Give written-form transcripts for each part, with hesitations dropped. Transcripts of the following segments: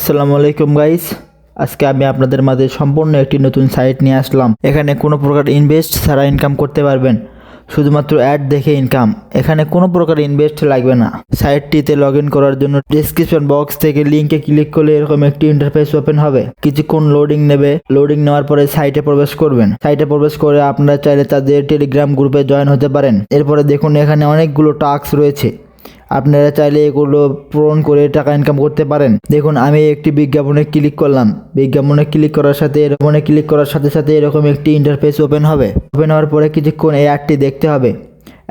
আসসালামু আলাইকুম গাইস। আজকে আমি আপনাদের মাঝে সম্পূর্ণ একটি নতুন সাইট নিয়ে আসলাম। এখানে কোনো প্রকার ইনভেস্ট ছাড়া ইনকাম করতে পারবেন, শুধুমাত্র অ্যাড দেখে ইনকাম। এখানে কোনো প্রকার ইনভেস্ট লাগবে না। সাইটটিতে লগ ইন করার জন্য ডেসক্রিপশন বক্স থেকে লিঙ্কে ক্লিক করলে এরকম একটি ইন্টারফেস ওপেন হবে। কিছুক্ষণ লোডিং নেবে। লোডিং নেওয়ার পরে সাইটে প্রবেশ করবেন। সাইটে প্রবেশ করে আপনারা চাইলে তাদের টেলিগ্রাম গ্রুপে জয়েন হতে পারেন। এরপরে দেখুন এখানে অনেকগুলো টাস্ক রয়েছে, আপনারা চাইলে এগুলো পূরণ করে টাকা ইনকাম করতে পারেন। দেখুন আমি একটি বিজ্ঞাপনে ক্লিক করলাম। বিজ্ঞাপনে ক্লিক করার সাথে সাথে এরকম একটি ইন্টারফেস ওপেন হবে। ওপেন হওয়ার পরে কিছুক্ষণ এই অ্যাডটি দেখতে হবে।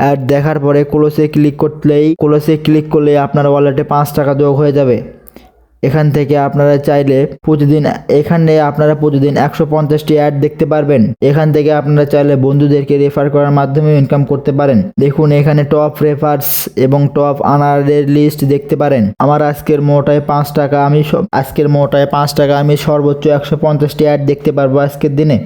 অ্যাড দেখার পরে ক্লোজে ক্লিক করলে আপনার ওয়ালেটে 5 টাকা যোগ হয়ে যাবে। এখান থেকে আপনারা চাইলে প্রতিদিন 150টি অ্যাড দেখতে পারবেন। এখান থেকে আপনারা চাইলে বন্ধুদেরকে রেফার করার মাধ্যমে ইনকাম করতে পারেন। দেখুন এখানে টপ রেফার্স এবং টপ আনারের লিস্ট দেখতে পারেন। আমার আজকের মোটায় 5 টাকা আমি সর্বোচ্চ 150টি অ্যাড দেখতে পারবো আজকের দিনে।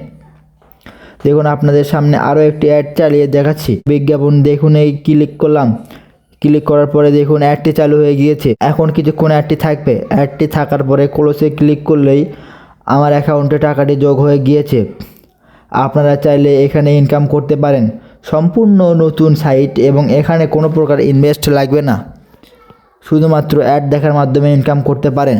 দেখুন আপনাদের সামনে আরও একটি অ্যাড চালিয়ে দেখাচ্ছি। বিজ্ঞাপন দেখুন, এই ক্লিক করলাম। ক্লিক করার পরে দেখুন অ্যাডটি চালু হয়ে গিয়েছে। এখন কিছুক্ষণ অ্যাডটি থাকবে। অ্যাডটি থাকার পরে ক্লোজে ক্লিক করলেই আমার অ্যাকাউন্টে টাকাটি যোগ হয়ে গিয়েছে। আপনারা চাইলে এখানে ইনকাম করতে পারেন। সম্পূর্ণ নতুন সাইট এবং এখানে কোনো প্রকার ইনভেস্ট লাগবে না, শুধুমাত্র অ্যাড দেখার মাধ্যমে ইনকাম করতে পারেন।